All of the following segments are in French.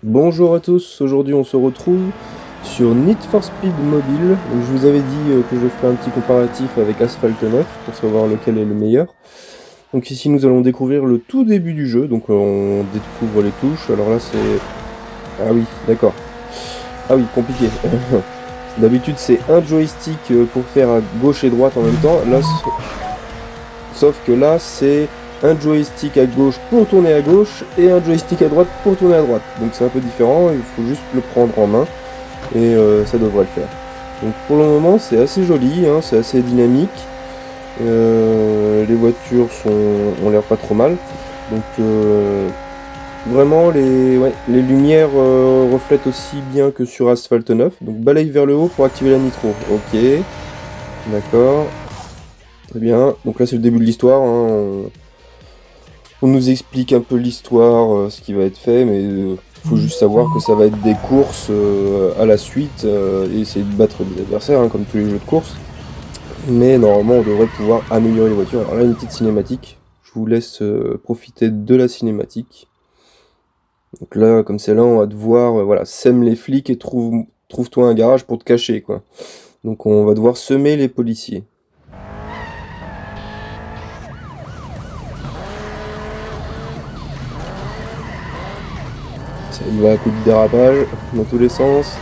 Bonjour à tous, aujourd'hui on se retrouve sur Need for Speed Mobile. Donc, je vous avais dit que je ferais un petit comparatif avec Asphalt 9 pour savoir lequel est le meilleur. Donc ici nous allons découvrir le tout début du jeu, donc on découvre les touches. Alors là c'est... Ah oui, d'accord. Ah oui, compliqué. D'habitude c'est un joystick pour faire à gauche et droite en même temps. Là, sauf que là c'est un joystick à gauche pour tourner à gauche et un joystick à droite pour tourner à droite. Donc c'est un peu différent, il faut juste le prendre en main et ça devrait le faire. Donc pour le moment c'est assez joli, hein, c'est assez dynamique. Les voitures ont l'air pas trop mal. Donc vraiment les lumières reflètent aussi bien que sur Asphalt 9. Donc balaye vers le haut pour activer la nitro. Ok, d'accord. Très bien. Donc là c'est le début de l'histoire. Hein. On nous explique un peu l'histoire, ce qui va être fait, mais faut juste savoir que ça va être des courses à la suite et essayer de battre des adversaires, hein, comme tous les jeux de course. Mais normalement, on devrait pouvoir améliorer les voitures. Alors là, une petite cinématique. Je vous laisse profiter de la cinématique. Donc là, comme c'est là, on va devoir, voilà, sème les flics et trouve-toi un garage pour te cacher, quoi. Donc on va devoir semer les policiers. Ça y va à coup de dérapage dans tous les sens.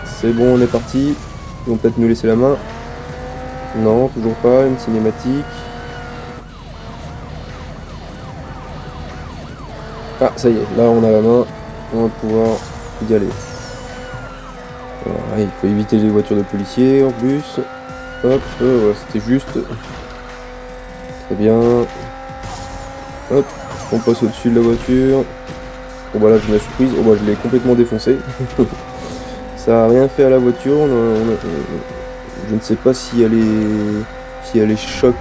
C'est bon, on est parti. Ils vont peut-être nous laisser la main. Non, toujours pas, une cinématique. Ah, ça y est, là on a la main. On va pouvoir y aller. Alors, il faut éviter les voitures de policiers en plus. Hop, voilà, c'était juste. Très bien. Hop, on passe au-dessus de la voiture. Bon bah là j'ai la surprise, oh bah je l'ai complètement défoncé. Ça a rien fait à la voiture, je ne sais pas si elle est choc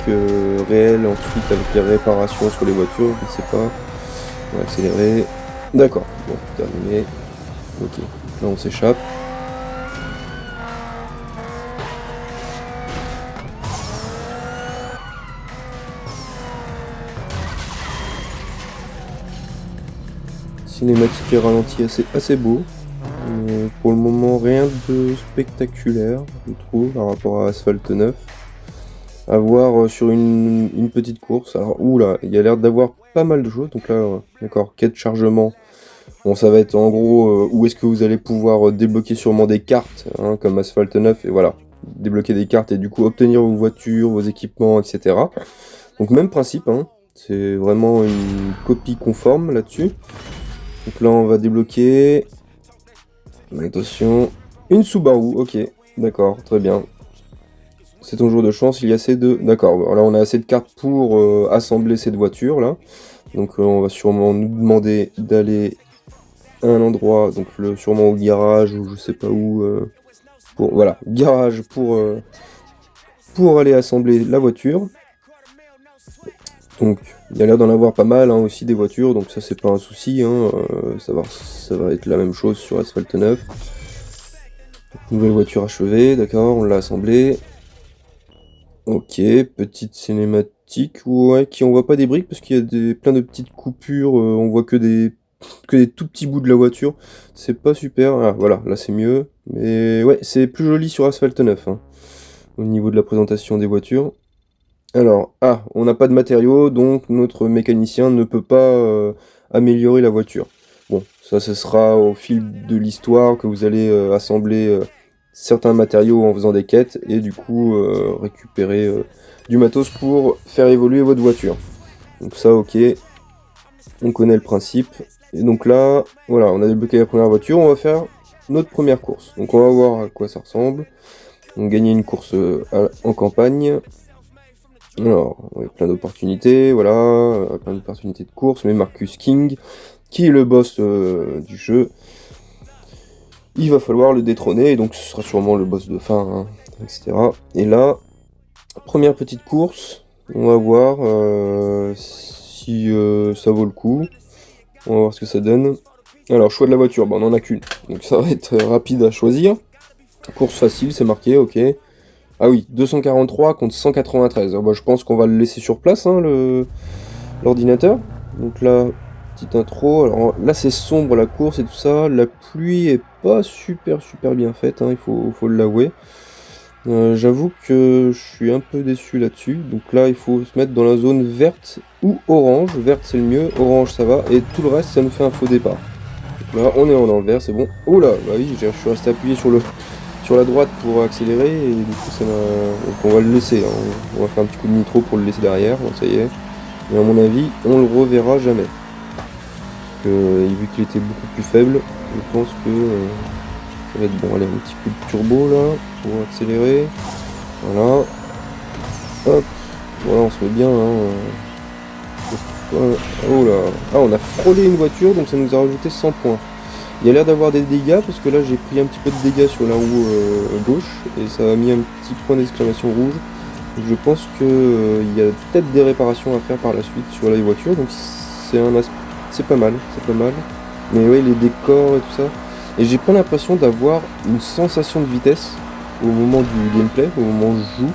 réel ensuite avec les réparations sur les voitures, je ne sais pas. On va accélérer. D'accord, bon, terminé. Ok, là on s'échappe. Cinématique et ralenti assez beau. Pour le moment, rien de spectaculaire, je trouve, par rapport à Asphalt 9. À voir sur une petite course. Alors, oula, il y a l'air d'avoir pas mal de choses. Donc là, d'accord, quête chargement. Bon, ça va être en gros où est-ce que vous allez pouvoir débloquer sûrement des cartes, hein, comme Asphalt 9, et voilà. Débloquer des cartes et du coup obtenir vos voitures, vos équipements, etc. Donc même principe, hein. C'est vraiment une copie conforme là-dessus. Donc là, on va débloquer... Attention, une Subaru, ok, d'accord, très bien. C'est ton jour de chance, il y a assez de... D'accord, là on a assez de cartes pour assembler cette voiture là. Donc on va sûrement nous demander d'aller à un endroit, donc sûrement au garage ou je sais pas où. Voilà, garage pour aller assembler la voiture. Donc il y a l'air d'en avoir pas mal hein, aussi des voitures, donc ça c'est pas un souci. Hein, ça va être la même chose sur Asphalt 9. Nouvelle voiture achevée, d'accord, on l'a assemblée. Ok, petite cinématique, ouais, qui on voit pas des briques parce qu'il y a plein de petites coupures, on voit que des tout petits bouts de la voiture, c'est pas super, ah, voilà, là c'est mieux, mais ouais, c'est plus joli sur Asphalt 9, hein, au niveau de la présentation des voitures. Alors, ah, on n'a pas de matériaux, donc notre mécanicien ne peut pas améliorer la voiture. Bon, ça ce sera au fil de l'histoire que vous allez assembler certains matériaux en faisant des quêtes et du coup récupérer du matos pour faire évoluer votre voiture. Donc ça ok, on connaît le principe. Et donc là, voilà, on a débloqué la première voiture, on va faire notre première course. Donc on va voir à quoi ça ressemble. Donc gagner une course en campagne. Alors, ouais, plein d'opportunités, voilà, plein d'opportunités de course, mais Marcus King, qui est le boss du jeu, il va falloir le détrôner, et donc ce sera sûrement le boss de fin, hein, etc. Et là, première petite course, on va voir si ça vaut le coup, on va voir ce que ça donne. Alors, choix de la voiture, on en a qu'une, donc ça va être rapide à choisir. Course facile, c'est marqué, ok. Ah oui, 243 contre 193. Alors, bah, je pense qu'on va le laisser sur place, hein, l'ordinateur. Donc là, petite intro. Alors là, c'est sombre la course et tout ça. La pluie est pas super bien faite, hein, faut l'avouer. J'avoue que je suis un peu déçu là-dessus. Donc là, il faut se mettre dans la zone verte ou orange. Verte, c'est le mieux. Orange, ça va. Et tout le reste, ça nous fait un faux départ. Donc là, on est dans le vert, c'est bon. Oh là, bah oui, je suis resté appuyé sur la droite pour accélérer. Et du coup, ça m'a... Donc on va le laisser, hein. On va faire un petit coup de nitro pour le laisser derrière. Bon, ça y est. Et à mon avis, on le reverra jamais. Vu qu'il était beaucoup plus faible, je pense que ça va être bon. Allez, un petit coup de turbo là, pour accélérer. Voilà. Hop. Voilà, on se met bien. Hein. Oh là. Ah, on a frôlé une voiture, donc ça nous a rajouté 100 points. Il y a l'air d'avoir des dégâts, parce que là j'ai pris un petit peu de dégâts sur la roue gauche, et ça a mis un petit point d'exclamation rouge. Donc je pense qu'il y a peut-être des réparations à faire par la suite sur les voitures, donc c'est pas mal, c'est pas mal. Mais oui, les décors et tout ça. Et j'ai pas l'impression d'avoir une sensation de vitesse au moment du gameplay, au moment où je joue,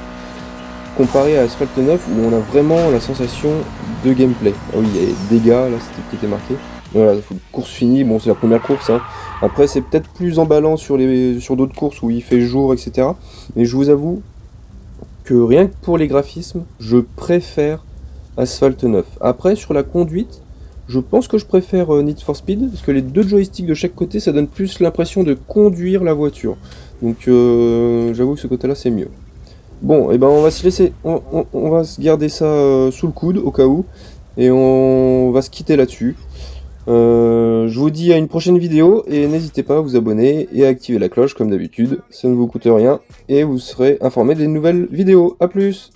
comparé à Asphalt 9 où on a vraiment la sensation de gameplay. Ah oui, il y a des dégâts, là c'était qui était marqué. Voilà, course finie, bon c'est la première course, hein. Après c'est peut-être plus emballant sur d'autres courses où il fait jour, etc. Mais je vous avoue que rien que pour les graphismes, je préfère Asphalt 9. Après sur la conduite, je pense que je préfère Need for Speed, parce que les deux joysticks de chaque côté, ça donne plus l'impression de conduire la voiture. Donc j'avoue que ce côté-là c'est mieux. Bon, et ben on va se laisser, on va se garder ça sous le coude au cas où, et on va se quitter là-dessus. Je vous dis à une prochaine vidéo, et n'hésitez pas à vous abonner et à activer la cloche comme d'habitude, ça ne vous coûte rien, et vous serez informé des nouvelles vidéos. A plus!